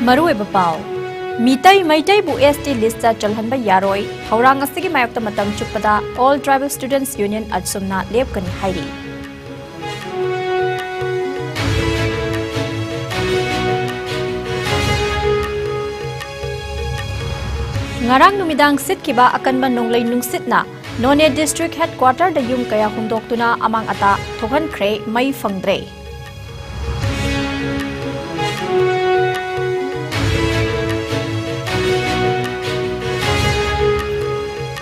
Maruiba Pau Mitai Maitai Bu ST Lista Chalhanba Yaroi, Haurang Asigi Mayakta Matam Chupada, All Tribal Students Union at Sumna Lepkani Hairi. Ngarang numidang sit kiba akan manunglay nung sitna, None District Headquarter da yung kaya hundoktuna amang ata thokan kre may fangdre.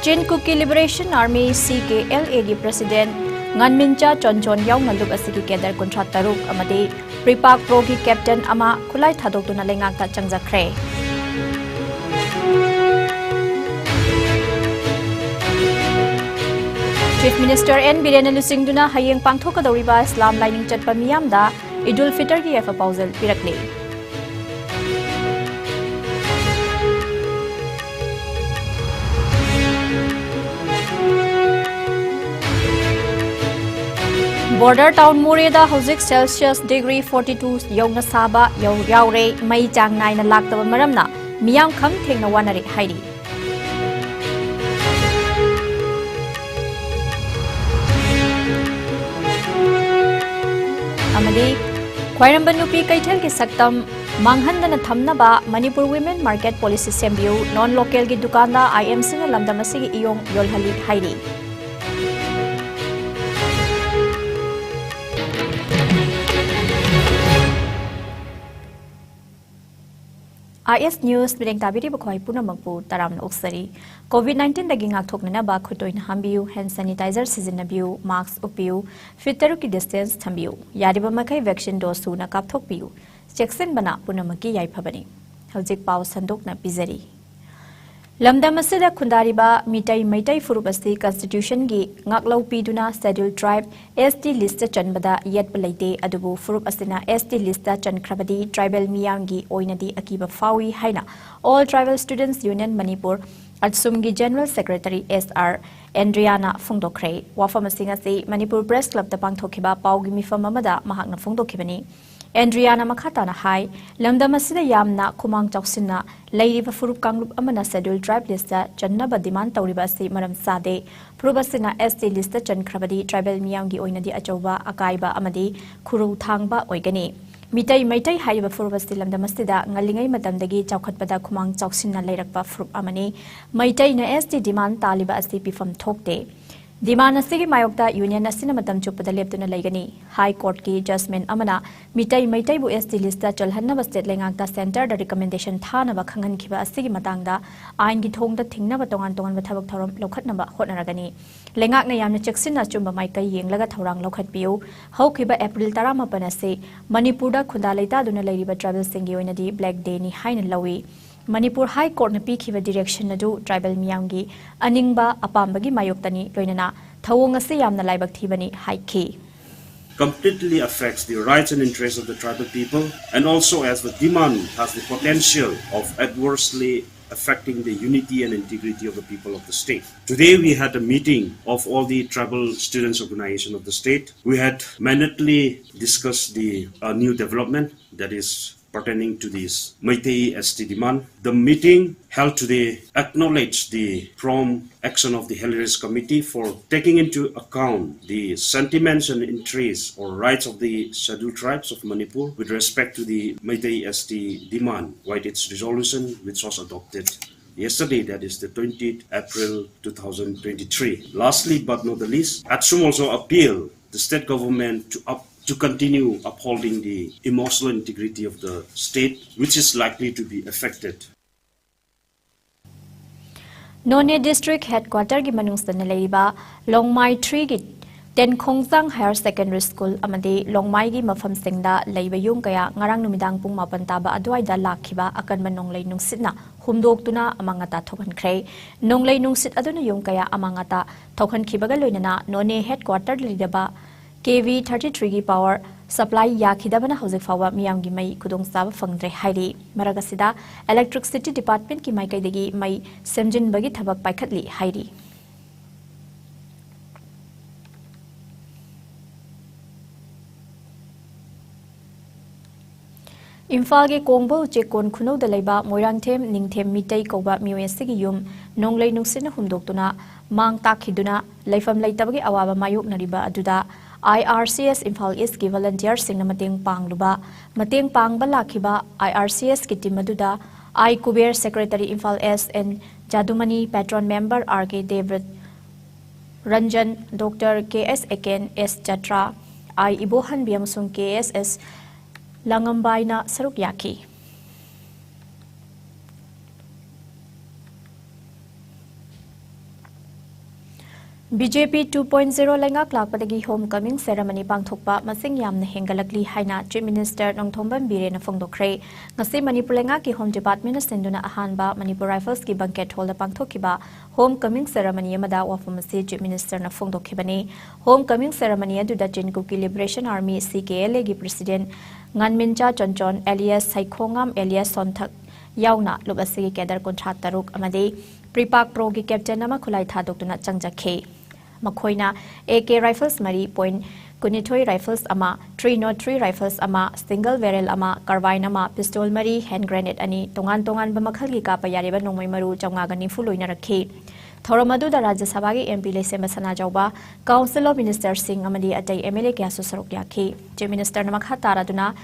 Chin Kuki Liberation Army CKLA President Nganmincha Chonchon Yaw Ngalub asigi Kedar Kontrat Taruk amadi Pripak Progi Captain ama Kulai Thadokuna Lengakta Changjakre. Chief Minister N. Birena Lusingduna Hayeng Pangthokadoriba Islam Lining Chatpa Miyamda Idul Fitr ki F Pausal Pirakni. Border town Mureda Hosik Celsius degree 42 Yongna Saba Yaure Mai Chang Nai na Laktaba Maramna Miyam Kham Thengna Wanari Hairi. Amadi Khwairamba Nupi Kaithel ki Saktam Manghandana Thamnaba Manipur Women Market Policy Sembiu non-local ki dukanda IMC na lamdamasigi iyong yolhali Hairi. IS News Bideng Tabiri Bakwai Puna Magpu Taram Oksari COVID-19 dagi ngakthokna ba khutoin hambiu hand sanitizer sizinnabiu mask upiu fitaru ki distance thambiu yariba makai vaccine dose su na kapthokpiu checksin bana punamaki yaiphabani hojik paw sandokna pizari Lamdam asida khundariba mitai maitai furubasti constitution gi ngaklau piduna scheduled tribe ST list chanbada yetpalaite adubu furup asina ST list chankhrabadi tribal miyangi oinadi akiba fawi haina all tribal students union manipur atsumgi general secretary SR Andriana Fungdokre wafam singa se manipur press club ta pangthokiba pawgi mifam amada mahakna fungdokhibani Andriana Makhatana Hai, Lamdamasida Yamna, Kumang Choksina, Lady Furup Kanglup Amana scheduled tribe list, Janaba demand Tauribasi, Madam Sade, Prubasina ST list, Jan Krabadi, Tribal Miyangi Oinadi Ajoba, Akaiba Amadi, Kuru Thangba Oigani. Mitai Maitai Haiba Furubasti Lamdamasida, Ngalingai Madamdagi, Chaukat Kumang Choksina Layrakba Furup Amani, Maitai na ST demand Taliba Asipi from Tokde. Demand asigi mayokta union asina matam chuppada leptuna laigani high court ki judgment amana mitai maitai bu ST lista chalhanna state lengakta center da recommendation thana ba khangan khiba asigi matangda ain gi thongda thingna ba tongan tongan ba thabak thoram lokhatna ba hotnaragani lengak na yamna cheksinna chumba mai kai yenglaga thorang lokhat piu hokhiba April 18 ase Manipur da khunda leita duna leiriba tribal singi oina di black day ni haina lawi Manipur High Court na pikhiba direction nadu tribal miyangi aningba apambagi mayoktani loinana thawong ase yamna laibak thibani haikhi completely affects the rights and interests of the tribal people and also as the demand has the potential of adversely affecting the unity and integrity of the people of the state. Today we had a meeting of all the tribal students organization of the state. We had minutely discussed the new development that is pertaining to this Meitei ST demand. The meeting held today acknowledged the prompt action of the Hilarious Committee for taking into account the sentiments and interests or rights of the scheduled tribes of Manipur with respect to the Meitei ST demand, with its resolution which was adopted yesterday, that is the 20th April 2023. Lastly but not the least, ATSUM also appealed the state government to continue upholding the emotional integrity of the state, which is likely to be affected. None District Headquarter gi manungstana leiba Longmai 3 gi Ten Khongzang Higher Secondary School amadi Longmai gi mafam singda leiba yung kaya ngarang numidang pung mapan taba adwaida lakhiba akan manonglei nungsitna humdoktuna amangata thokankhre nonglei nungsit aduna yung kaya amangata thokhankibaga loinana None Headquarter lidaba KV 33 gi power supply yakhidabana hojik fawa miyamgi mai kudong sab fangdre hairi maragasida electricity department ki mai kaidagi mai semjin bagi thabak paikhatli hairi Imphal ge Kongbo Chekon Kuno de Leba Moirangthem Ningthem Mitei Koba Muesigi Yum Nonglei Nungsina Humdoktuna Mang Takhiduna Leifam Leitabagi Awaba Mayuk Nariba Aduda IRCS Imphal East ki volunteer sing na mateng pangluba mateng pangba lakhiba IRCS ki team aduda I Kuber Secretary Imphal S and Jadumani patron member RK David Ranjan Dr. KS Eken S Chatra I Ibohan Biamsung KSS Langambaina Saruk Yaki BJP 2.0 Lengak Lakpadagi homecoming ceremony pangthokpa masing yamna hengalakli haina Chief Minister Nongthomban Birena Phongdokre ngasi Manipur Lengak ki Home Department senduna ahanba Manipur Rifles ki banquet hall da pangthokiba homecoming ceremony amada wafamasi Chief Minister na Phongdokhibani homecoming ceremony aduda Jinkuki Liberation Army CKLA gi President Nganmincha Chonchon alias Saikhongam alias Sonthak yauna lubasi kedar kontrat taruk amade Pripak Pro ki captain nama khulai thadokuna changjakhe Makoina AK rifles Mari point Kunithoi rifles ama 303 rifles ama single barrel ama carbine ama pistol Mari hand grenade ani tongan bamakal ki kapa yariba nongmai maru chawnga gani fuloina rakhe Thoramadu da Rajya Sabha ki MP lese masana jawba Council of Ministers Singh amadi atai MLA kya susarok yakhe Chief Minister namakha taraduna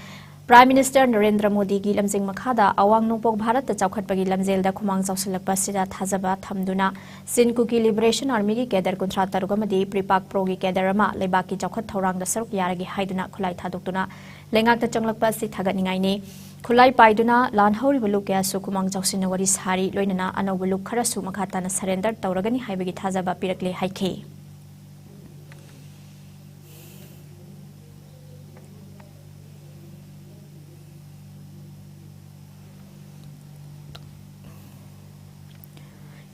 Prime Minister Narendra Modi ki lamjing makhada awang nongpok Bharat ta chawkhatpagi lamjel da khumang chawsilakpa sida thajaba thamduna Sinkuki Liberation Army ki kedar kuntra tarugamadi Pripak Pro ki kedar ama lebak ki chawkhat thorang da saruk yaragi haiduna khulai thadoktuna lengak ta changlakpa si thagatningai ne khulai paiduna lan hori buluk ya su khumang chawsina wari sari loinana anaw buluk khara su makhata na surrender tawragani haibagi thajaba pirakle haikhe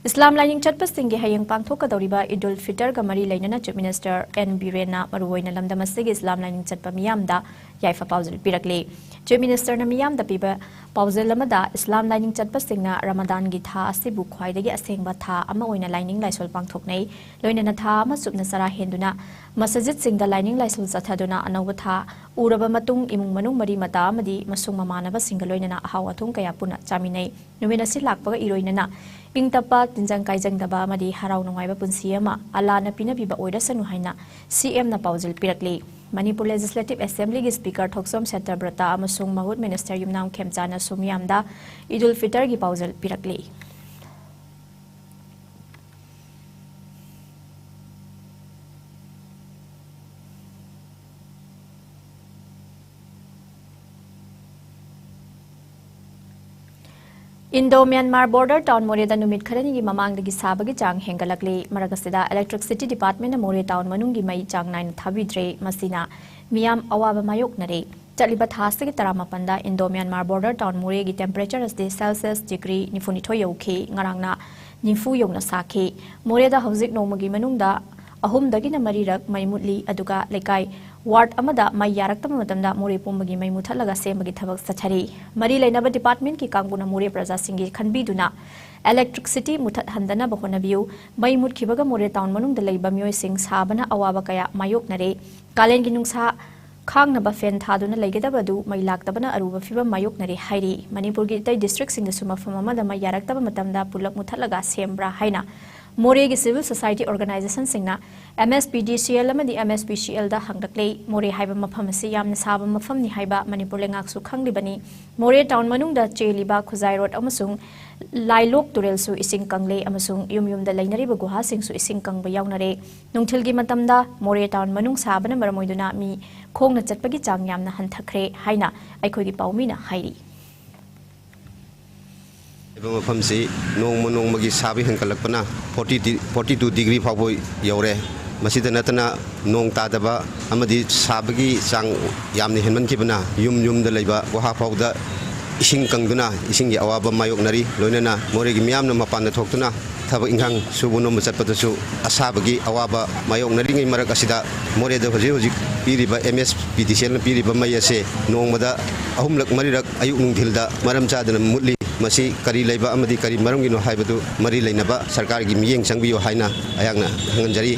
Islam Lining Chatpa Singh Hayang Pangthok Kadoriba Idul Fitr Gamari Lainana Chief Minister N Birena Maruoina Lamdamasig Islam Lining Chatpa Miyamda Yaifa Pauzil Pirakle Chief Minister na Miyamda Piba Pauzil Lamada Islam Lining Chatpa Singh Ramadan gi tha asibu khwaidagi asengba tha ama oina lining laisol pangthoknei loinana tha ama supna sara henduna masajid singda lining laisol chathaduna anawba tha uraba matung imung manung mari mata amadi masung mamanaba singa loinana ahawathung kaya puna chaminei numina si lakpaga iroinana Ingtapa tinjang kaijang daba amadi harau nungaiba punsi ama ala na pinabiba oirasanu haina CM na pauzil pirakle Manipur Legislative Assembly gi Speaker Thoksom Setarbrata amasung Mahut Minister Yumnam Khemchana Sumyamda Idul Fitr gi pauzil pirakle Indo-Myanmar border town Moreda numit kharani gi mamang dagi sabagi chang hengalakle maragasida electricity department na More town manungi mai chang 9 thabidre masina miyam awaba mayok nare chaliba thasagi taramapanda Indo-Myanmar border town More gi temperature as de Celsius degree nifunithoi yokhe ngarangna nifu yongna sakhe Moreda hauzik nomagi manungda ahum dagi na marirak maimutli aduga lekai Ward amada mai yaraktam matamda More pumbagi mai muthalaga semagi thabak sathari mari lainaba department ki kangbuna More praja singi khanbiduna electricity muthat handana bahonabiu mai mutkibaga More town manungda leiba myoi sing sabana awaba kaya mayok nare kalen gi nungsa khangnaba fen thaduna leigedabadu mai laktabana aruba fiba mayok nare hairi Manipur gi tai district sing suma famama da mai yaraktaba matamda pulak muthalaga sembra haina More gi civil society organization singna MSPDCL amadi MSPCL da hangdakle More haiba mafam asi yamna saba mafam ni haiba Manipur lengak su khanglibani More town manungda cheliba khuzai road amasung lailok turel su ising kangle amasung yum da lainariba guha sing su ising kangba yawnare nungthil gi matamda More town manung sabana maramoiduna mi khongna chatpagi chang yamna hanthakre haina aikhoi gi paumina hairi मफमसे नोंमगी साबी हेंकलपना 42 degree फाव यौरे मसीद नतना नोंग तादबा अमदी साबगी चांग यामने हेनमनखिबना yum the लेबा गुहा फावदा इसिंग कंगदुना इसिंग अवाब मायोकनरी लोइनना मोरेगी मियामना मपान थोक्तुना थब इंगांग सुबुनो मचतपदसु असाबगी अवाब मायोकनरी ngai marak asida moreda hoji piriba MSPDCL piriba mayase nongmada ahumlak marirak ayuk nungthilda maram chadana mutli masi kari leiba amadi kari marangino haibadu mari leinaba sarkar gi miyeng changbiyo haina ayangna hanganjari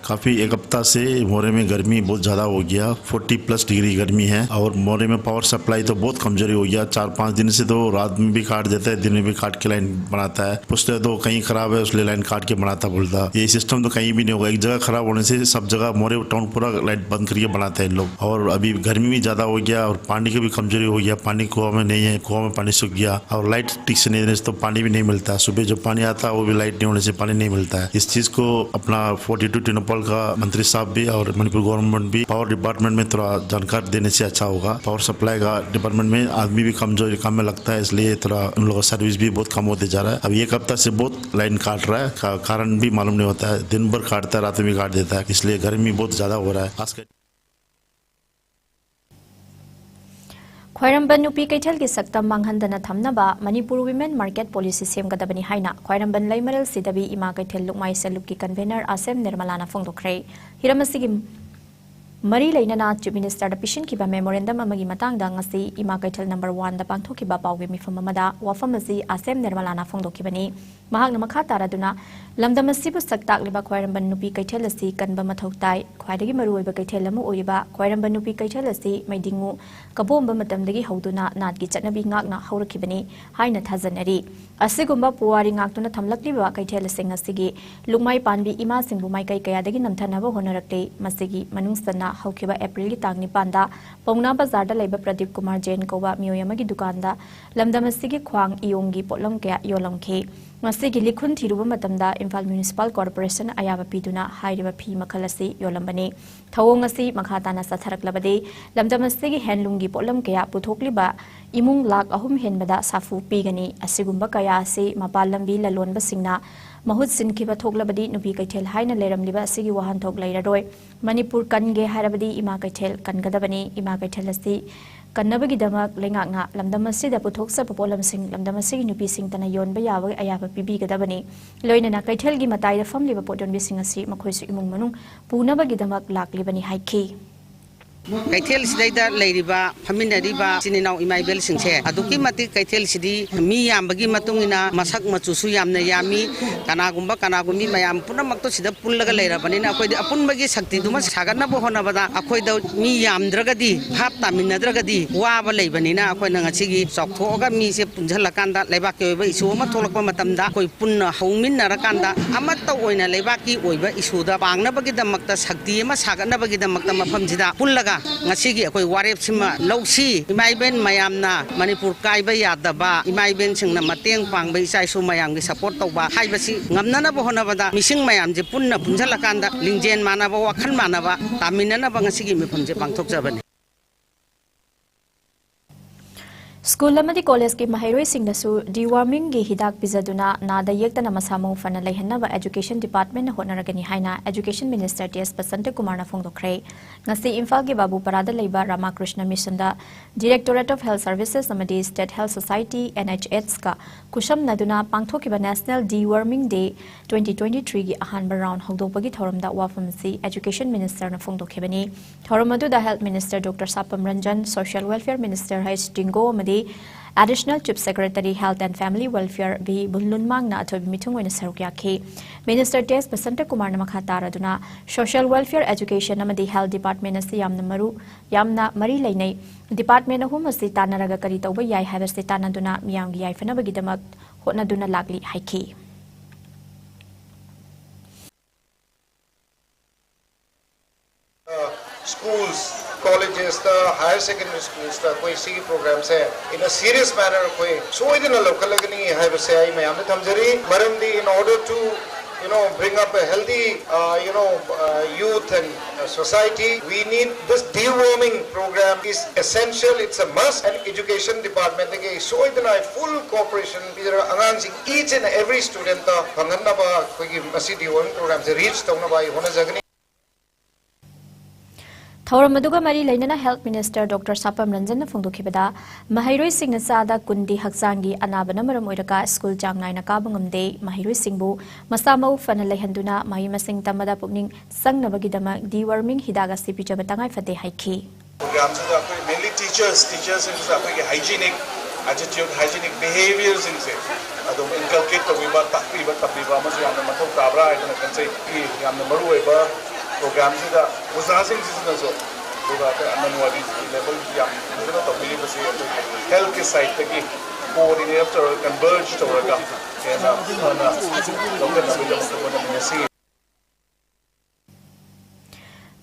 काफ़ी एक हफ्ता से मोरे में गर्मी बहुत ज़्यादा हो गया, 40+ डिग्री गर्मी है और मोरे में पावर सप्लाई तो बहुत कमजोरी हो गया। 4-5 दिन से तो रात में भी काट देता है, दिन में भी काट के लाइन बनाता है। पूछते तो कहीं खराब है उसलिए लाइन काट के बनाता बोलता। ये सिस्टम तो कहीं भी नहीं होगा, एक जगह खराब होने से सब जगह मोरे टाउन पूरा लाइट बंद करके बनाते हैं लोग। और अभी गर्मी भी ज़्यादा हो गया और पानी की भी कमजोरी हो गया, पानी कुआं में नहीं है, कुआं में पानी सूख गया और लाइट ठीक से नहीं देने से तो पानी भी नहीं मिलता। सुबह जो पानी आता है वो भी लाइट नहीं होने से पानी नहीं मिलता है। इस चीज़ को अपना 42 टेनोपॉल का मंत्री साहब भी और मणिपुर गवर्नमेंट भी पावर डिपार्टमेंट में थोड़ा जानकारी देने से अच्छा होगा। पावर सप्लाई का डिपार्टमेंट में आदमी भी कमजोरी काम में लगता है, इसलिए थोड़ा उन लोगों का सर्विस भी बहुत कम होते जा रहा है। अभी एक हफ्ता से बहुत लाइन काट रहा है, कारण भी मालूम नहीं होता है, दिन भर काटता है, रात में भी काट देता है, इसलिए गर्मी बहुत ज़्यादा हो रहा है। खासकर ख्वाइरम्बन नुपी कैथल की सक्तम मांगहंदना थमनबा मणिपुर विमेन मार्केट पॉलिसी सेमगदबनी हाइना ख्वाइरम्बन लैमरल सिदबी इमा कैथल लुकमाई सेलुक की कन्वेनर आसेम निर्मलाना फोंदोखरे। हिरमसिगी मरी लेना चीफ मिनिस्टर पिशन की मेमोरेंडम मतंग इमा कैथल नंबर 1 पांथों पागे मिफम वाफम आसेम निर्मलाना फोंदोखिबनी। मखा तारदुना लमदम सक्ताक्लिबा ख्वाइरम्बन नुपी कैथल असि कनब मथौ ताई, ख्वाइदगी मरुओइबा कैथल अमा ओइबा ख्वाइरम्बन नुपी कैथल असि मैदिंगु कबोंब मतमदगी हौदुना नाटकी चटनबी ngakna हौरखिबनी हाइना थाजनरी। असिगुंबा पुवारी ngakतुना थमलक्लिबा कैथल सिंग असिगी लुकमाई पानबी इमा सिंगबु माइकै कयादगी नमथनबा होनरक्ते। मसिगी मनुंगसना हौखिबा एप्रिल की तांग निपानदा पौना बाजार लेबा प्रदीप कुमार जैन कौबा मियोय अमगी दुकानदा लमदम असिगी ख्वांग इयोंगी पोटलम कया योलमखे। मसिगी लिखुन थिरुबा मतमदा इम्फाल म्युनिसिपल कॉर्पोरेशन अयाबा पीदुना हाइरिबा फी मखल असि योलमबने। थवोंग असि मखाताना सथरकलबदे लमदम असिगी हैंडलूम की पोटलम कया पुथोक्लिबा इमुंग लाख 3 हेनबदा साफु पीगनी। असिगुंबा कया असि मपाल लंबी ललोनबसिंगना महूत सिनखिबा थोक्लबदी नुपी कैथल हाइना लेरमलिबा असिगी वाहनथोक लैररोय। मणिपुर कनगे हारबदी इमा कैथल कनगदबनी। इमा कैथल असि कन्नबगिदमक लेंगाकना लमदम असिदा पुथोक्सब पोलमसिंग लमदम असिगी नुपीसिंग तना योनबा याबा अयाबा पीबीगदबनी। लोइनना कैथलगी मताइदा फमलिबा पोटोनबिसिंग असि मखोइसु इमुंग मनुंग पुनबगिदमक लाक्लिबनी हाइखी। कैथल सिदैदा लैरिबा फमिनरिबा चिनिनाव इमाइबेल सिंसे अदुकी मति कैथल सिदी मी यामबगी मतुंगिना मसक मचुसु यामना यामी कनागुंबा कनागुमी मयाम पुनमक्तो सिदा पुल्लगा लैरबनिना अखोइदि अपुनबगी शक्ति दुमा सागनबो होनबदा अखोइदा मी यामद्रगदी भाप तामिनद्रगदी वाबा लैबनिना अखोइना ngasiगी चौथोगा मीसे पुंझलकांदा लैबाकी ओइबा इशु अमा थोलकपा मतमदा अखोइ पुन्ना हौमिनरकांदा अमत्ता ओइना लैबाकी ओइबा इशुदा पांगनबगिदमक्ता शक्ति अमा सागनबगिदमक्ता मफमजिदा पुल्लगा ngasiगी अखोइ वारेपसिमा लौसी इमाइबेन मयामना मणिपुर काइबा यादबा इमाइबेन सिंगना मतेंग पांगबा इसाइसु मयामगी सपोर्ट तौबा हाइबसी ngamnanaba honabada mising mayam je punna punjalakanda lingjen manaba wakhan manaba taminanaba ngasigi mifamje pangthokjabani। School अमदी कॉलेज के महैरोई सिंगनसु डिवार्मिंग की हिदाक पिजदुना नादा येक्तना मसामौ फना लेहनबा एजुकेशन डिपार्टमेंट होनरगनी हाइना education minister TS Basant Kumar ना फोंदोखरे। ngasi इम्फाल के बाबू परादा लेबा रामाकृष्ण मिशन दा डायरेक्टोरेट ऑफ हेल्थ सर्विसेज अमदी स्टेट हेल्थ सोसाइटी NHS का कुशम नदुना पांगथोकिबा नेशनल डिवार्मिंग डे 2023 की अहानबा राउंड हौदोपगी थौरमदा वाफमसी एजुकेशन मिनिस्टर ना फोंदोखिबनी। थौरम अदुदा health minister doctor Sapam Ranjan, social welfare minister हैस Dingo additional chief secretary health and family welfare भी बुनलुनमांगना अथोबी मिथुंग ओइना सरुक याखी। मिनिस्टर टेस बसंत कुमार ना मखा तारदुना सोशल वेलफेयर एजुकेशन अमदी हेल्थ डिपार्टमेंट असी यामना मरी लैनै डिपार्टमेंट अहुम असी तानरगा करी तौबा याय हाइबसे तानदुना मियामगी यायफनबगिदमक होनदुना लागली हाइखी। Schools, colleges, the higher secondary schools, the koi sigi programs hai in a serious manner koi soidina local lagni hai base ai मैं हमने थमजरी मरमदी in order to bring up a healthy youth and society. We need this deworming program is essential. It's a must. And education department के soidina full cooperation इधर अंगांग सिंग each and every student का फंगन्ना बा कोई मसी deworming program से reach तौना by होना जगनी। थौरम अदुगा मरी लैनना health minister doctor Sapam Ranjan फोंदोखिबदा महैरोई सिंगना सादा कुंदी हक्सांगी अनाबना मरम ओइरका स्कूल चांगनाइना काबंगमदे महैरोई सिंगबु मसामौ फना लैहंदुना महि मसिंग तमदा पुकनिंग संगनबगिदमा डिवर्मिंग हिदागा सिपिजब तंगाई फते हाइखी। प्रोग्राम से आपको मेनली टीचर्स से आपको हाइजीनिक एटीट्यूड हाइजीनिक बिहेवियर्स इनसे अदुम इनकलकेट तौबा ताकबीबा तबीबा मसु यामना मथौ ताबरा आइदना कंसे की यामना मरुओइबा program sida uzasing sisna so duga ta ananwadi level ya sida to bili basi health ke side tagi coordinate to converge to raga and ana local level of the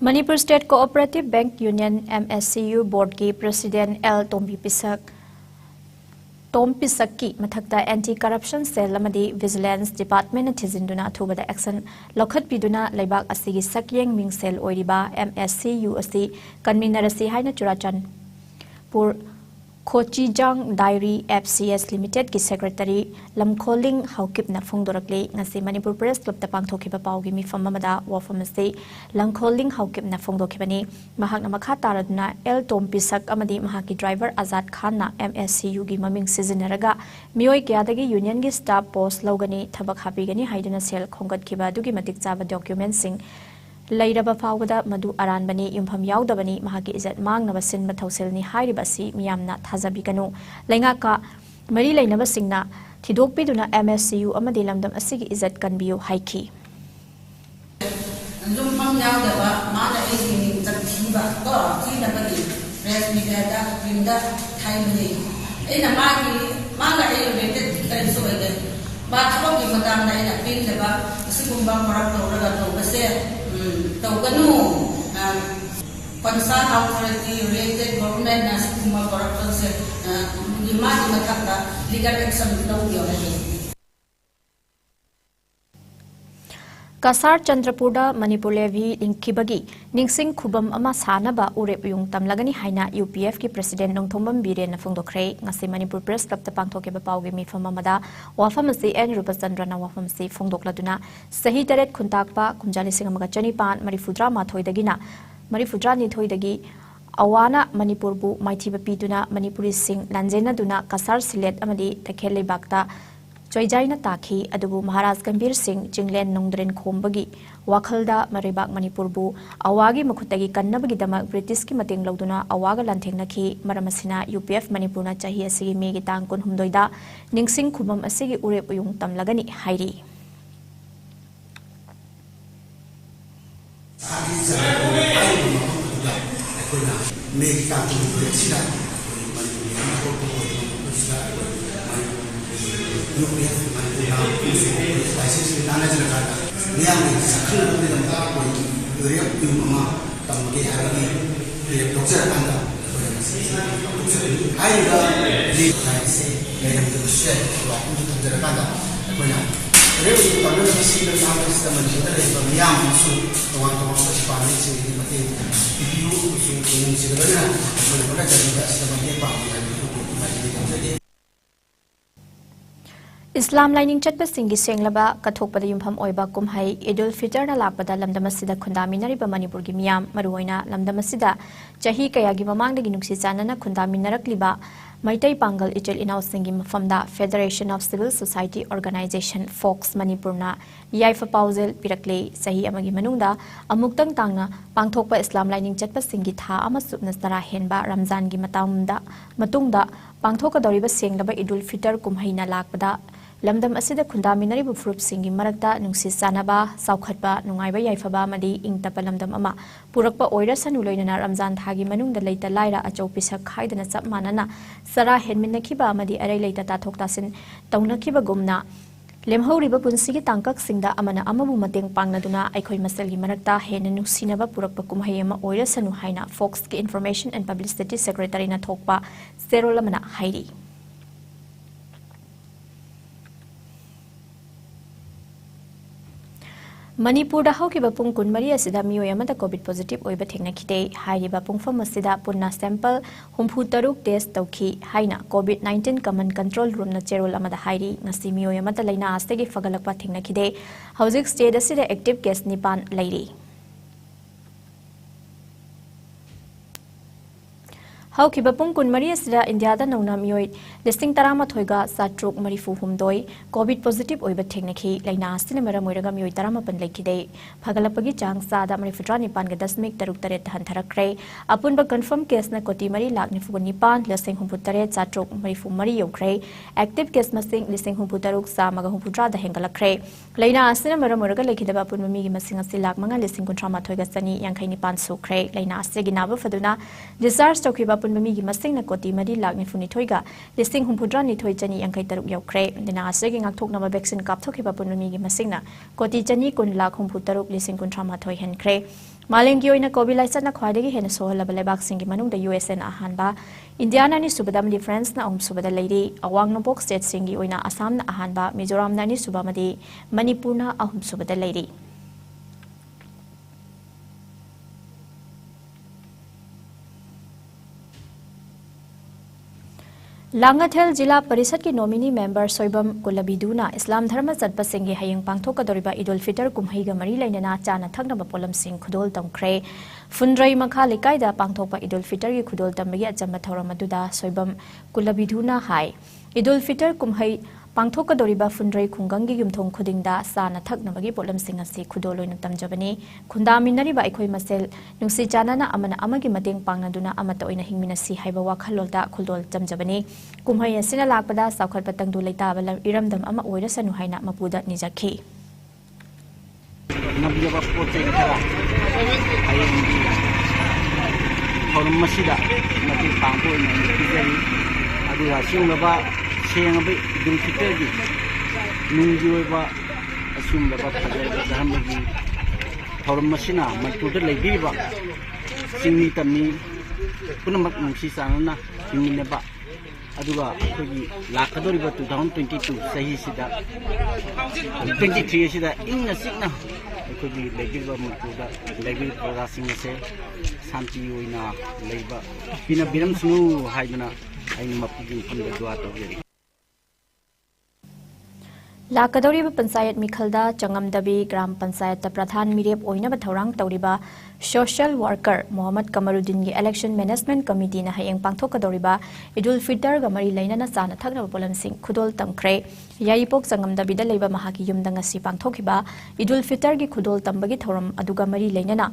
Manipur State Cooperative Bank Union MSCU Board की President L. Tom Pisak की मथक्ता Anti Corruption Cell अमदी Vigilance Department थिजिंदुना थुबदा action लखत पिदुना लेबाक असिगी सक्येंग मिंग सेल ओइरिबा MSCU असि कन्वीनर असि हाइना Churachandpur Khochijang dairy FCS Limited की सेक्रेटरी लमखोलिंग हाउकिपना फोंदोरकले ngasi Manipur Press Club ta pangthokiba pawgi mifam amada wafam ase lengkholing haukipna phongdokhibani mahakna makha taraduna L Tom Pisak amadi mahaki driver Azad Khan na MSCU gi maming sizinaraga mioi kyadagi union gi staff post logani thabak hapigani haiduna sel khongat khiba dugi matik chaba document sing Lairaba Fawada Madu Aranbani Yumpham Yaudabani Mahaki Izat Mangnaba Sin Mathauselni Hairibasi Miyamna Thazabikanu Lengaka Mari Lainaba Singna Tidok Piduna MSCU Amadi Lamdam Asigi Izat Kanbiu Haiki Yumpham Yaudaba Mada Izini Takhiba Go Kinabadi Press Media Winda Timely Ina Magi Manga elevated Soede Bathoki Madam Naina Pindaba Sikumba Marato Base Toganu concerned authority related government national corruption demand matakta legal action no yore Kasar Chandrapurda Manipur Levi Linkibagi Ningsing Kubam Ama Sanaba Urep Yung Tamlagani Haina UPF ki President Nongthombam Biren Fungdokre ngasi Manipur Press Club ta pangthoke ba pawgi mi famamada wafamasi N Rupachandrana wafamsi Fungdokladuna Sahi Taret Khuntakpa Kumjali Singamaga Chanipan Marifudra Mathoidagina Marifudra Nithoidagi Awana Manipur bu Maithiba Piduna Manipuri Sing Lanjena Duna Kasar Silet Amadi Takhele Bakta Choijaina Taki Adubu Maharaj Gambir Singh Jinglen Nongdren Khombagi Wakhalda Maribak Manipurbu Awagi Makutagi Kannabagi Damak British ki Mating Lauduna Awaga Lantengnaki Maramasina UPF Manipurna Chahi Asigi Megi Tang Kun Humdoida Ningsing Khumam Asigi Urep Yung Tamlagani Hairi Islam lining chatpa singi senglaba kathokpada yumpham oiba kumhai Idul Fitr na lakpada lamdamasida khundaminariba Manipur gi miyam maruoina lamdamasida chahi kayagi mamangdagi nuksi chanana khundaminarakliba Maitai Pangal Ichil Inaw Singi Mafamda Federation of Civil Society Organization Fox Manipurna Yaifa Pauzil Pirakle Sahi Amagi Manungda Amuktang Tangna Pangthokpa Islam lining chatpa singi tha amasupna tara henba Ramzan gi matungda Pangthoka doriba senglaba Idul Fitr kumhaina lakpada Lamdam asida khundaminari bu frup singi marakta nungsi sanaba saukhatba nungaiba yaifaba madi ingtapa lamdam ama purakpa oira sanu loinana Ramzan thagi manungda leita laira achau pisak khaidana chap manana sara henminakhiba amadi arai leita tathok tasin taunakhiba gumna lemhoriba punsigi tangkak singda amana amabu mateng pangnaduna aikhoi masalgi marakta hena nungsinaba purakpa kumhai ama oira sanu haina Fox ki Information and Publicity Secretary na thokpa serolamana hairi Manipur da hauki bapung kun mari asida miyo yamata COVID positive oiba thengna khite hairi bapung fam asida punna sample humpu taruk test tauki haina COVID-19 command control room na cherol amada hairi ngasi miyo yamata laina astegi fagalakpa thengna khide hauzik state asida active case nipan lairi Haukiba pung kun mari asida India da nona mioi listing tarama thoiga satruk marifu humdoi COVID positive oiba theknaki laina asina mara moiraga mioi tarama pan lekide phagalapagi chang sa da mari futra nipan ga dasmik taruk taret han tharakre apunba confirm case na koti mari lak ni fugun nipan listing humpu taret satruk marifu mari yokre active case masing listing humpu taruk sa maga humpu tra da hengalakre laina asina mara moiraga lekide ba pun mi gi masing asi lak manga listing kun trama thoiga sani yankhai nipan sukre laina asigi naba faduna discharge tokiba pun mi gi masing na koti mari lak ni funi thoiga listing humpudra ni thoi chani yankai taruk yaukre dina asegi ngak thok nama vaccine kap thokiba pun mi gi masing na koti chani kun lak humpu taruk listing kun trama thoi henkre maleng gi oina covid laisa na khwaidegi hena sohla bale vaccine gi manung da USN ahanba Indiana ni subadam li France na subada leiri awang no box state singi oina Assam na ahanba Mizoram na ni subamadi Manipur na subada leiri Langathel Jila Parisad ki nominee member Soibam Kulabiduna Islam Dharma Chatpa Singhi Hayeng Pangthokadoriba Idul Fitr Kumhaiga Mari Lainana Chana Thagnaba Polam Sing Khudol Tamkre Funrai Makha Lekaida Pangthokpa Idul Fitr ki Khudol Tambagi Achamba Thoram aduda Soibam Kulabiduna Hai Idul Fitr Kumhai Pangthokadoriba Funrai Khungangi Yumthong Khudingda Sana Thagnabagi Polam Sing asi Khudol Loina Tamjabani Khundaminariba Aikhoi Masel Nungsi Chanana Amana Amagi Mateng Pangnaduna Amata Oina Hingminasi Haiba Wakhalolda Khudol Tamjabani Kumhai asina lakpada saukhat patang du leitaba iramdam ama oirasanu haina mapuda nijaki nabiyaba pote kara ayeng horum masida mati pangpo na kijari adu asumba sengabe Idul Fitr gi nungjoba asumba phajar jahamgi horum masina mapuda leibiba singni tamni punamak nungsi sanana ingineba aduga kogi lakadoriba 2022 sahi sida 23 sida inna sikna kogi legiba mutuda legil processing se santi oina leiba pina biram sunu haiduna aini mapigi phunda dua tawiri Lakadoriba Panchayat Mikhalda Changamdabi Gram Panchayat Pradhan Mirep Oinaba Thaurang Tauriba Social Worker Muhammad Kamaruddin gi Election Management Committee na hayeng pangthokadoriba Idul Fitr ga mari lainana chana thakna polam sing khudol tamkre Yaipok Changamdabi da leiba mahaki yumda ngasi pangthokiba Idul Fitr gi khudol tambagi thoram aduga mari lainana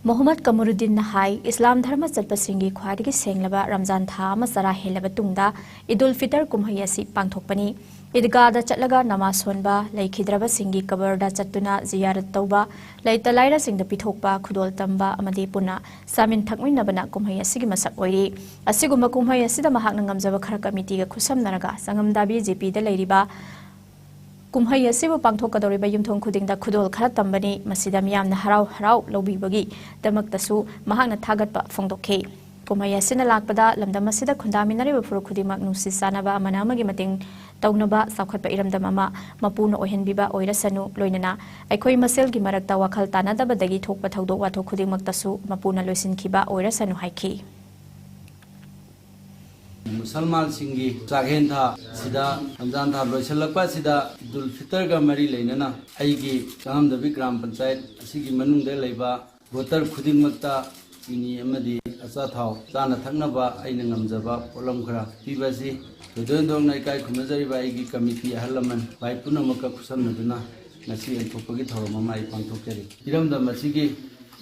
Muhammad Kamaruddin na hai Islam Dharma Chatpa Singhi khwadigi senglaba Ramzan tha ama sara helaba tungda Idul Fitr kumhai asi pangthokpani Idgada chatlaga namaz honba laikhidraba singhi kabarda chatuna ziyarat tauba laita laira singda pithokpa khudol tamba amadi puna samin thakminabana kumhai asigi masak oiri asiguma kumhai asida mahakna ngamjaba khara committee ga khusamnaraga sangamda BJP da leiriba kumhai asibu pangthokadoriba yumthong khudingda khudol khara tambani masida miyamna harau lobibagi damaktasu mahakna thagatpa phongdokhe kumhai asina lakpada lamdam asida khundaminariba furu khudimak nusi sanaba amana amagi mating taunaba saukhatpa iramdam ama mapuna ohenbiba oirasanu loinana aikhoi masel gi marakta wakhal tanadabadagi thokpa thaudok wathok khudingmaktasu mapuna loisinkhiba oirasanu haikhi मुसलमान सिंगी चागेन था सिदा रमजान था लोइसलकपा सिदा इदुल फितर गा मरी लेनना आइगी चांगमदबी ग्राम पंचायत सिगी मनुंग दे लेबा voter खुदिंगमक्ता इनी अमदी अचा थाव चाना थकनबा आइना ngamjaba पोलम खरा पिबासी दोदोंदोंग नाइकाय खुमजरिबा आइगी कमिटी अहलमन बाय पुनमका खुसमनदुना ngasi enthopagi thoroma mai pangthokjari iramda masigi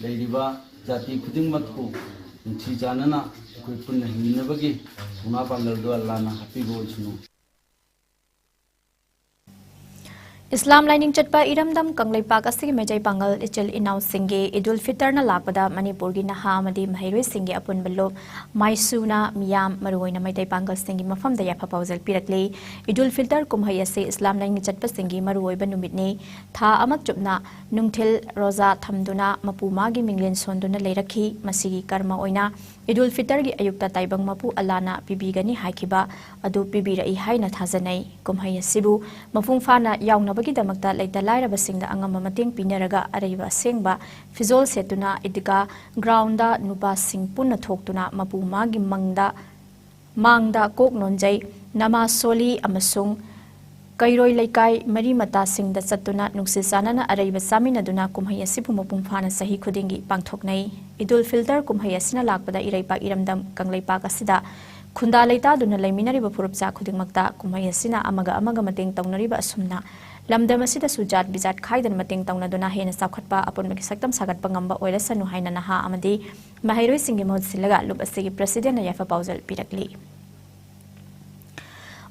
leiriba jati khudingmakku inthi janana koi punna hinabagi una pangal do Allah na happy boysnu Islam lining chatpa iramdam kanglaipak asigi mejai pangal ichil inaw singe Idul Fitr na lakpada Manipur gi naha amadi mahairoi singe apun ballo maisuna miyam maruoina maitai pangal singi mafam da yafa pauzal pirakle Idul Fitr kumhai ase Islam lining chatpa singi maruoiba numitni tha amak chupna nungthil roza thamduna mapuma gi minglen sonduna leirakhi masigi karma oina Idul Fitr gi ayukta taibang mapu alana pibigani haikiba adu pibirai haina thajanai kumhai asibu mafung fana yaungna bagi damakta laita lairaba singda angama mateng pinaraga araiba sengba fizol setuna idika grounda nupa sing punna thoktuna mapu magi mangda kok nonjai nama soli amasung Kairoi Laikai Mari Mata Sing the Satuna Nuxisana Araba Saminaduna Kumhaya Sipumupumfana Sahi Kudingi Pangtoknai Idul Filter Kumhaya Sina Lakpada Iraipa Iramdam Kanglaipa Kasida Kunda Laita Duna Laiminariba Purupsa Kudingmakta Kumhaya Sina Amaga Mating Taunariba Asumna Lamdamasida Sujat Bizat Kaidan Mating Taunaduna Hena Sakatpa upon Makisaktam Sagat Pangamba Oilasanu Haina Naha Amadi Mahiro Singimod Silaga Lubasigi President Yafa Pausal Pirakli.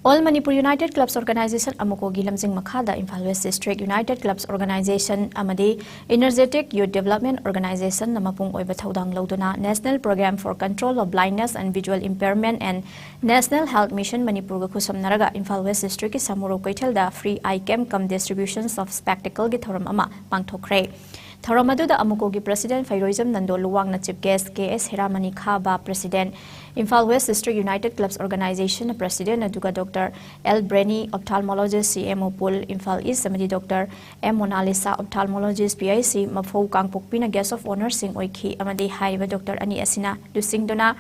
All Manipuri United Clubs Organization Amuko Gilamsing Makada Imphal West District United Clubs Organization Amadi Energetic Youth Development Organization Namapung Oiba Thaudang Lauduna National Program for Control of Blindness and Visual Impairment and National Health Mission Manipur Kusam Naraga Imphal West District Samuro Koitelda Free Icam cum distributions of spectacle Githoram Ama Pangthokre. Tharamadu Amukogi President Fairoism Nando Luwang Chief Guest KS Hiramani Khaba President Imphal West District United Clubs Organization President Aduga Dr. L. Brenny Ophthalmologist CMO Pool Imphal East Samadi Dr. M. Monalisa Ophthalmologist PIC Mafou Kangpokpina Guest of Honor Sing Oiki Amadi Haiba Dr. Ani Asina Lusing Dona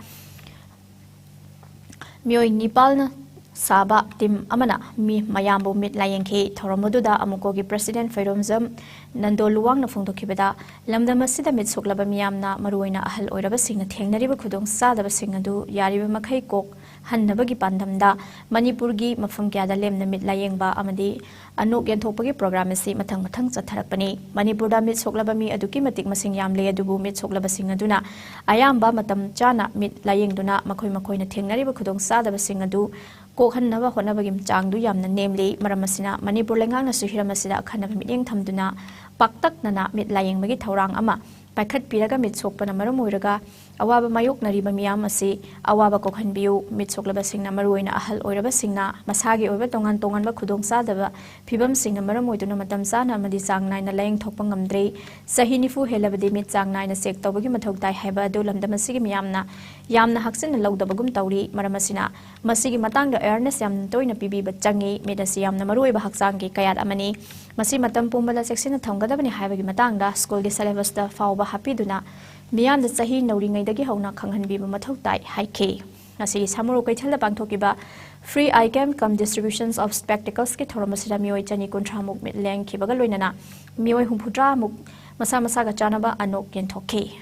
Mioi Nipalna Saba Tim Amana Mi Mayambo Mit Layanke Thoromoduda Amukogi President Fairomzam Nando Luwang na Fungdokibada Lamdamasida Mit Soklaba Miyamna Maruina Ahal Oiraba Singna Tengnariba Kudong Sadaba Singadu Yariba Makai Kok Hannabagi Pandamda Manipurgi Mafam Gyada Lemna Mit Layengba Amadi Anuk Yantopagi Program Si Matang Satarapani Manipurda Mit Soklaba Mi Aduki Matik Masing Yamle Adubu Mit Soklaba Singaduna Ayamba Matam Chana Mit Layengduna Makoi Makoina Tengnariba Kudong Sadaba Singadu Kokhan Nava Honabagim Changdu Yamna namely Maramasina Manipur Lengang Suhiramasida Kanab Miting Tamduna Paktak Nana Mit Laying Magi Taurang Ama Pakat Piraga Mit Sokpana Maramuraga Awaba Mayok Nariba Miyamasi Awaba Kokhan Biu Mit Soklaba Singna Maruina Ahal Oiraba Singna Masagi over Tongan Tongan Bakudong Sadava Pibam Singna Maramoiduna Matam Sana Madisang Nine Laying Topangam Dre Sahinifu Helabadi Mit Sang Nine Sek Tobagi Matoktai Heba Dulam Damasigi Miyamna Yamna Haksin Laudabagum Tauri Maramasina Masigi Matanga Ernest Yam Toina Pibi Batangi Medasiam Namarui Bahaksangi Kayat Amani Masi Matam Pumbala Section Tongadabani Havagi Matanga School de Salevasta Fauba Hapiduna Miam the Sahi Noring Dagi Hona Kangan Biba Matotai Haike Nasi Samuro Kaitella Bangtokiba Free Icam cum distributions of spectacles Kitoromasida Mioi Chani Kuntramuk Mitlang Kibagaluinana Mioi Humpudra Muk Masamasaga Chanaba Anok Yentoke.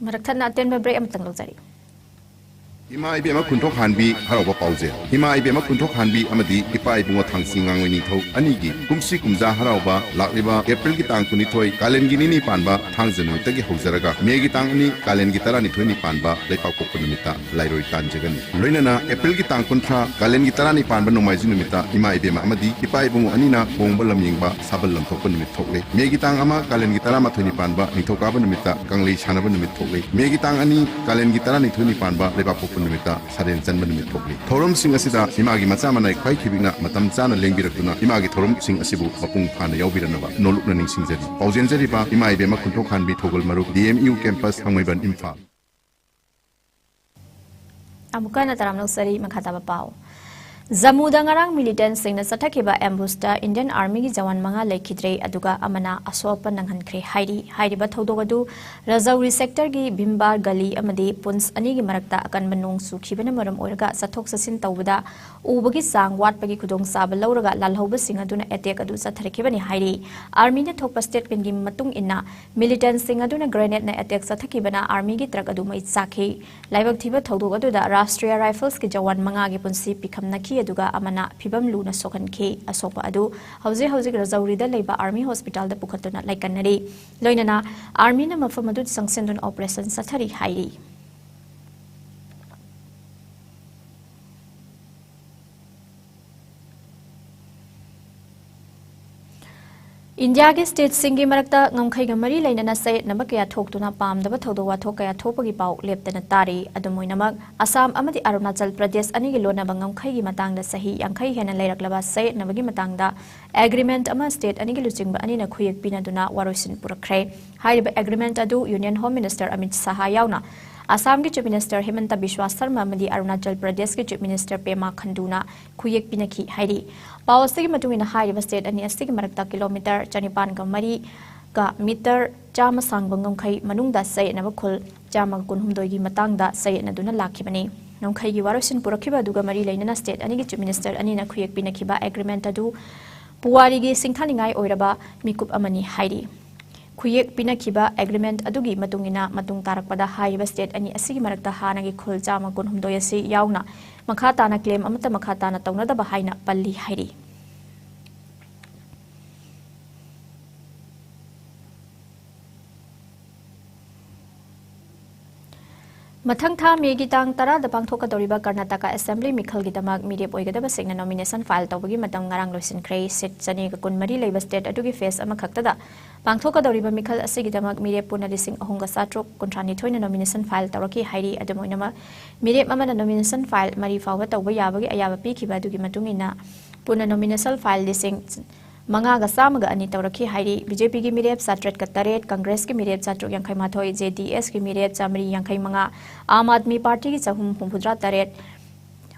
Marakthana Tenba Break Amtang Lozari. Ima ibema kuntok hanbi harawa pauze. Ima ibema kuntok hanbi amadi ipa ibunga thangsing ngani thau anigi kumsi kumza harawa lakliba April ki tang kuni thoi kalen gi ni panba thangjanu tagi hojaraga me gi tang ni kalen gi tara ni thoi ni panba leipa ko punumita lairoi tanjagani loinana April ki tang kunthra kalen gi tara ni panba nomai junumita ima ibema amadi ipa ibunga anina bongba lamyingba sabal lamthok punumit thokle me gi tang ama kalen gi tara ma thoi ni panba nithoka punumita kanglei sanaba numit thokle me gi tang ani kalen gi tara ni thoi ni panba leipa ko Numita Saren Zanban Mitokli. Thorum Sing Asida, Imagi Matsamana, Kai Kibina, Matam Sana Lengirakuna, Imagi Thorum Sing Asibu, Bakung Pana Yobiranova, no look running Sing Zeri. Pausen Zeriba, Imai Bema Kuntokan be Togol Maruk, DMU campus, Hangweban Imfa. Amukana Taramno Sari Makataba Pau. Zamuda ngarang militant sing na satakiba ambusta Indian Army gi jawan manga lekidre aduga amana asopa nanghan khre hairi ba thodogadu Rajauri sector gi Bimbar gali amadi Puns ani gi marakta akan manung sukhibana maram oiraga sathok sasin tawbada ubagi sang watpagi kudong saba lauraga lalhoba sing aduna attack adu satharekibani hairi Army na thokpa statement gi matung inna militant sing aduna grenade na attack sathakibana Army gi truck adu mai sakhi laibak thiba thodogadu da Rashtriya Rifles gi jawan manga gi punsi pikhamna Aduga Amana Pibam Luna Sokan K Asopa Adu Hausi Rajauri da Leba Army Hospital da Pukatuna Laikanari Loinana Army na Mafamadu Sangsendun Operation Satari Hairi India ke state singi marakta ngamkhai gamari lainana sai namakya thoktuna pamdaba thodowa thokaya thopagi pau leptana tari adumoinamak Assam amadi Arunachal Pradesh ani gi lona bangam khai gi matangda sahi yangkhai hena leiraklaba sai nabagi matangda agreement ama state ani gi luchingba ani na khuyek pinaduna waroisin purakre haiba agreement adu Union Home Minister Amit Shah yauna Assam के chief minister Hemant Bishwa Sharma मदी अरुणाचल प्रदेश के chief minister Pema खंडूना खुयेक पिनकी हाइरी पावस की मतुंगिना हाइरिबा state अनि अस्ति मरक्ता kilometre 4.5 मरी ka meter chama sangbang ngomkhai manungda sayna khul chama kunhumdoi gi matangda sayna duna lakhibani ngomkhai gi warosin purakhiba duga mari leinana state ani gi chief minister ani na khuyek pinakhiba agreement adu puwari gi singthaningai oiraba mikup amani hairi khuyek pinakhiba agreement adugi matungina matung tarakpada haiba state ani asigi marakta hanagi khul chama kunhumdoi asi yauna makha tana claim amata makha tana tawnada ba haina palli hairi Mathang tha megi tang tara da pangthoka doriba Karnataka Assembly Mikhal gidamak mirep oigadaba segna nomination file tawbagi matam ngarang loisin khrei sit chani ka kunmari leiba state adugi face ama khaktada pangthoka doriba Mikhal asigidamak mirep puna lising ahunga satrok kontrani thoina nomination file tawraki hairi adumoinama mirep amana nomination file mari fawa tawba yabagi ayaba pikhiba adugi matungina puna nomination file lising Mangaga samaga ani tawraki hairi BJP gi mirep satret ka taret Congress gi mirep satruk yankhai mathoi JDS gi mirep chamri yankhai manga Aam Aadmi Party gi chahum humpudra taret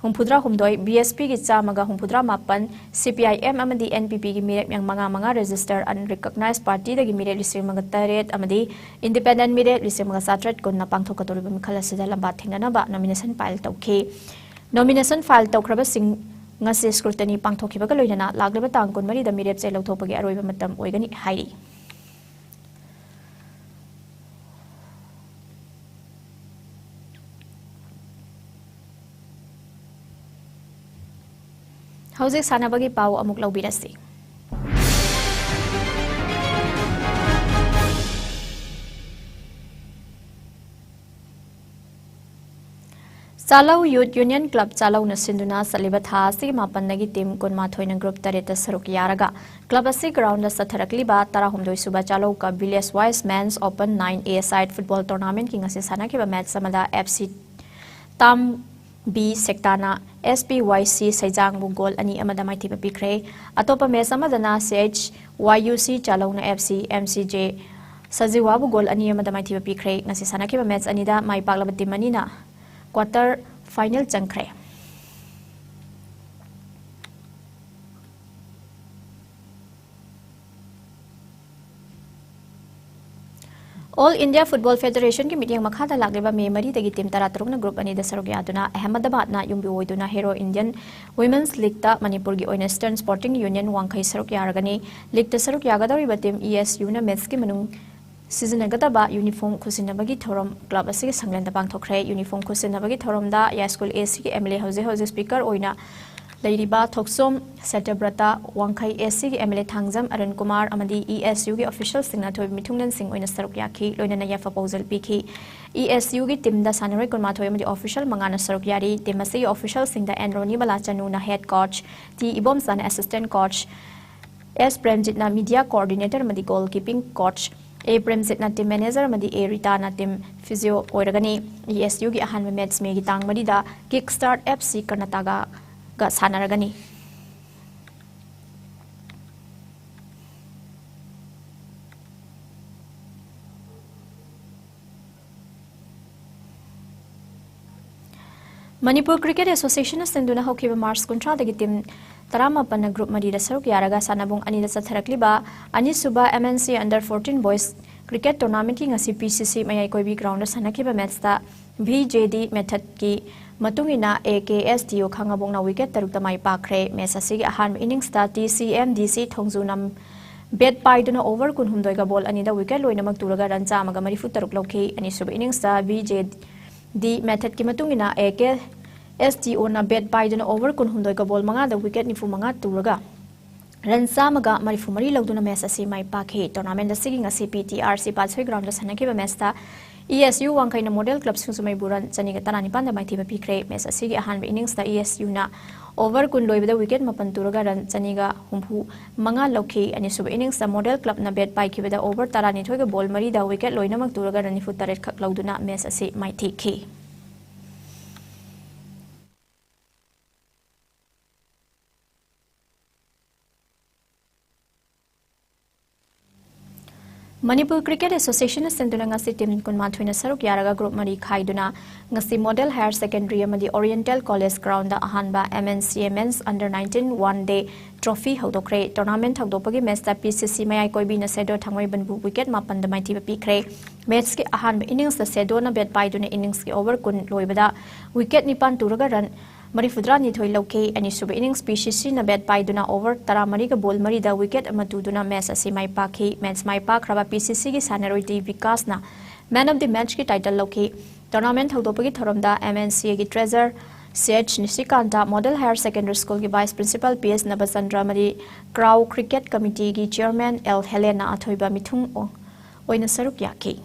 humpudra humdoi BSP gi chamaga humpudra mapan CPIM amadi NPP gi mirep yang manga register unrecognized party da gi mirep lisimanga taret amadi independent mirep lisimanga satret konna pangthoka toriba mikhala sida lamba thingnana ba nomination file tawkhe nomination file tawkhraba sing ngase scrutiny pangthokhibaga loinana lagleba tang kun mari da mirep che lauthopagi aroiba matam oigani hairi hauzik sanabagi pau amuk laubirasi Chalau Youth Union Club Chalau na sinduna saliba tha si mapan nagi team konma thoina group tareta saruk yaraga club asi ground da satharakliba tara humdoi suba Chalau ka village wise men's open 9A side football tournament king ase sanakiba match samada FC Tam B Sektana SPYC Saijang bu goal ani amada maiti pikre atopa match amadana CHYUC Chalau na FC MCJ Sajiwa bu goal ani amada maiti pikre ngase sanakiba match anida mai paklaba team anina quarter final changkhre All India Football Federation ki meeting makhada lagleba me mari tagi team tara taruk na group ani da saruk yaduna Ahmedabad na yumbi oiduna Hero Indian Women's League ta Manipur gi Eastern Sporting Union wangkhai saruk yaragani league ta saruk yagadari ba team ESU na match ki manung Season agadaba uniform kusinabagi thorom club asigi sanglenda pangthokre uniform kusinabagi thorom da ya school AC ki MLA house speaker oina leiriba thoksom Setabrata wangkhai AC ki MLA thangjam Arun Kumar amadi ESU ki official singna thoi mithungnan sing oina saruk yakhi loinana ya proposal pikhi ESU ki team da sanaroi konma thoi amadi official mangana saruk yari team asigi official singda Enroni Balachanu na head coach T Ibom san assistant coach S Premjit na media coordinator amadi goalkeeping coach A Premjit na team manager amadi A Rita na team physio oiragani ESU gi ahan match me gi tang marida Kickstart FC Karnataka ga sanaragani Manipur Cricket Association senduna hokiba Mars kuntra dagi team Tarama Panna Group Marida Saruk Yaraga Sanabung Anida Satharakliba Anisuba MNC Under 14 Boys Cricket Tournament ki ngasi PCC Mayai Koibi Ground Sanakiba match ta BJD method ki matungina AKSTO khangabong na wicket tarukta mai pakre match asigi ahan innings ta TCMDC Thongjunam bet paiduna over kunhumdoi ga ball anida wicket loinamak turaga run chamaga marifu taruk lokhi anisuba innings ta BJD method ki matungina STO na bet paiduna over kunhumdoi ka ball manga da wicket nifu manga turaga run samaga marifu mari lagduna match asi mai pakhe tournament asigi ngasi PTRC Palsoi ground da sanakiba match ta ESU wangkaina model club sungsumai buran chaniga tanani panda mai thiba pikre match asigi ahan innings ta ESU na over kun loibada wicket mapan turaga run chaniga humpu manga lokhi ani sub innings ta model club na bet pai khibada over tarani thoiga ball mari da wicket loinamak turaga run nifu taret khak lagduna match asi mai thikhi Manipur Cricket Association senduna ngasi team kunmathwina saruk yaraga group mari khaiduna ngasi Model Higher Secondary amadi Oriental College ground da ahanba MNC Men's Under 19 one day trophy hodokre tournament hodopagi match da PCC mayai koibi na sedo thangoi banbu wicket mapan da maiti pikre match ki ahanba innings da sedo na bet paiduna innings ki over kun loibada wicket nipan turaga run Marifudra ni thoi loke ani sub innings PCC na bet paiduna over tara mari ka ball mari da wicket amatuduna match asi mai pakhi match mai pak raba PCC ki sanaroi ti vikas na man of the match ki title loke tournament hodopagi thoromda MNC ki treasurer CH Nisikanta Model Higher Secondary School ki Vice Principal PS Nabasandra Mari Crow Cricket Committee ki Chairman L Helena Athoiba Mithung oina saruk yaki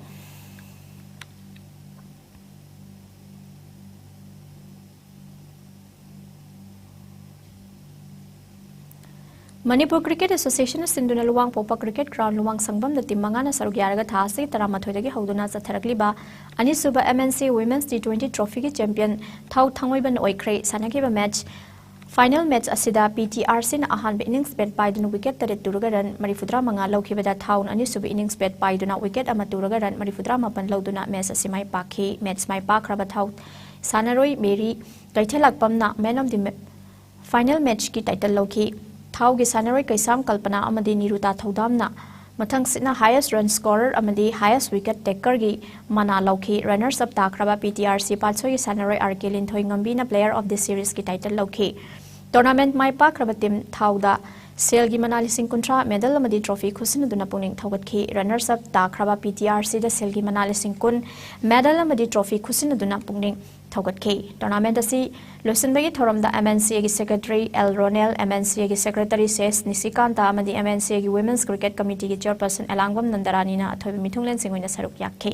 Manipur Cricket Association sinduna luwang popa cricket ground luwang sangbam da timanga na saruk yaraga thasi taramathoy dagi hoduna chatharakliba ani suba MNC Women's T20 Trophy ki champion thau thangoiban oikre sanakiba match final match asida PTRC na ahan innings bet paiduna wicket tare turuga ran marifudra manga laukibada thaun ani suba innings bet paiduna wicket ama turuga ran marifudra mapan lauduna match asimai pakhi match mai pakraba thau sanaroi Mary taithelakpam na man of the final match ki title lauki Thau gi sanaroi kaisam kalpana amadi niruta thodamna mathang sina highest run scorer amadi highest wicket taker gi mana lauki runners up takraba PTRC palsoi gi sanaroi arkelin thoi ngambi na player of the series ki title lauki tournament mai pakraba team thauda sel gi mana lising kontra medal amadi trophy khusin duna puning thogat ki runners up takraba PTRC da sel gi mana lising kun medal amadi trophy khusin duna puning thogat ki tournament asi losin bagi thoram da MNC gi secretary L Ronel MNC gi secretary ses Nisikanta amadi MNC gi women's cricket committee gi chairperson ANGOM Nandarani na athoi mithunglen singoina saruk yakhe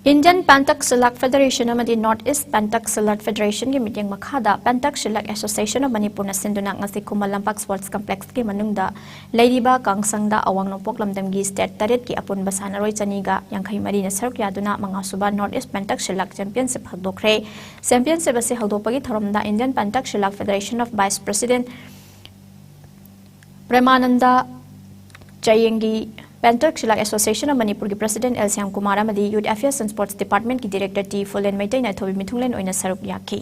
Indian Pentaxilak Federation amadi North East Pentaxilak Federation gi meeting makhada Pentaxilak Association of Manipur na sinduna ngasi Kumalampak Sports Complex ki manungda leiriba kangsangda awang nopok lamdam gi state taret ki apun basanaroi chaniga yankhai mari na saruk yaduna manga suba North East Pentaxilak Championship hadokre championship ase hadopagi thoromda Indian Pentaxilak Federation of Vice President Premananda Chayengi Pentaxilak Association of Manipur ki President L Syam Kumar amadi Youth Affairs and Sports Department ki Director T Fulen Maitai na thobi mithunglen oina saruk yakhi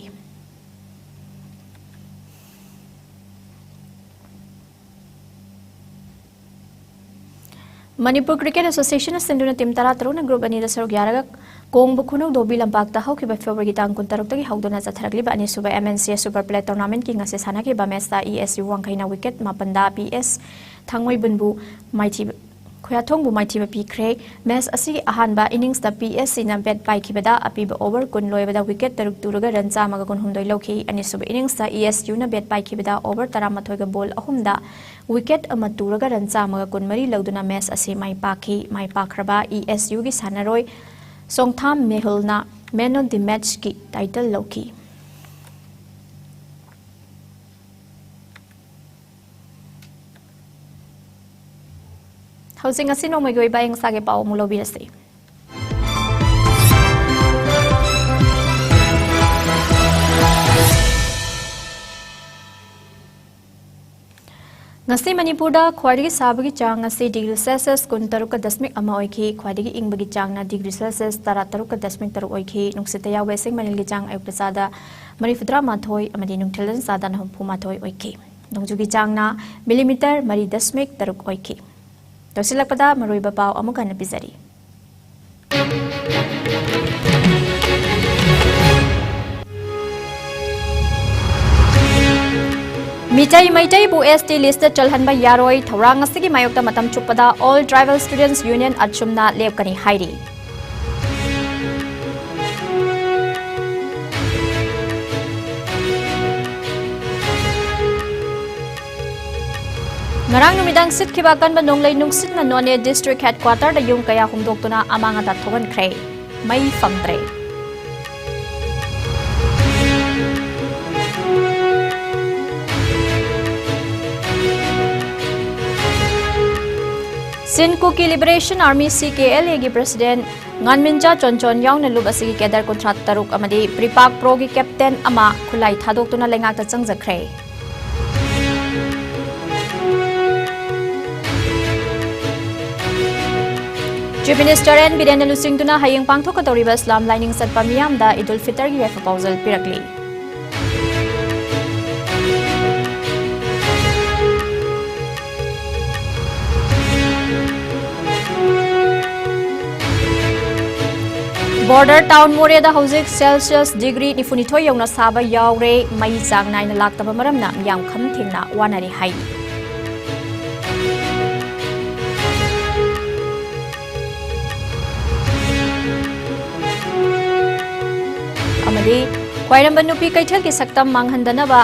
Manipur Cricket Association sinduna tim tara taruna group ani da saruk yaraga kong bukhunu dobi lampak ta hauki ba February ki tang kun taruk ta gi hauduna chatharakli ba ani suba MNC Super Play Tournament ki ngase sana ki ba match ta ESU wangkhaina wicket mapanda PS thangoi bunbu maiti Khoyathong bu maiti ba pikre match asi ahanba innings da PSC na bet pai khibada apiba over kun loibada wicket taruk turuga ran chamaga kun humdoi lokhi ani suba innings da ESU na bet pai khibada over taramathoi ga ball ahumda wicket ama turaga ran chamaga kun mari lauduna match asi mai pakhi mai pakraba ESU gi sanaroi Songtham Mehulna man of the match ki title lokhi Housing asino may gawin bayang sage pa o mulo binasi. Ngasi Manipur da khwaidagi sabagi chang ngasi degree Celsius kun taruka dasmik ama oikhi khwaidagi ingbagi chang na degree Celsius tara taruka dasmik taru oikhi nuksitaya wesing manilgi chang ayupsada marifudra mathoi amadi nungthilan sada na humpu mathoi oikhi nungjugi chang na millimeter mari dasmik taruk oikhi Tosilakpada maroi bapaw amukan na pizari. Mitai bu ST listed chalhan ba yaroi thorang asigi mayokta matam chupada All Tribal Students Union achumna lepkani hairi. Ngarang numidang sit kibakan ba nonglay nungsit na None District Headquarter da yung kaya humdok na amang at thogan kray may famtre. Sinkuki Liberation Army CKLA gi President Nganminja chonchon yaung na lub asigi kedar kontrat taruk amadi pripak pro gi captain ama khulai thadok tuna lengak ta changjakre. Chief Minister and Birena Lusing tuna hayang pangthok katoriba Islam lining satpa miyam da Idul Fitr gi proposal pirakli. Border town Morea da hauzik Celsius degree ni funithoy yong na saba yaure mai chang nai na laktaba maram na miyam kham thingna wanari hai. Amadi Kwairamba nupi kaithal ki saktam manghandanaba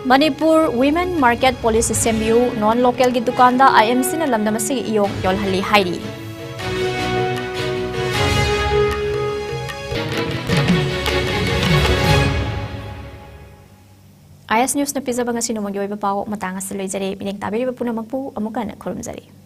Manipur Women Market Policy Sembu non-local ki dukanda IMC na lamdamasi iyong yolhali hairi. IS News na pizza banga sinumang yoy ba pao matanga sa loy jare mineng tabiri ba puna magpu amukan na kurumjari.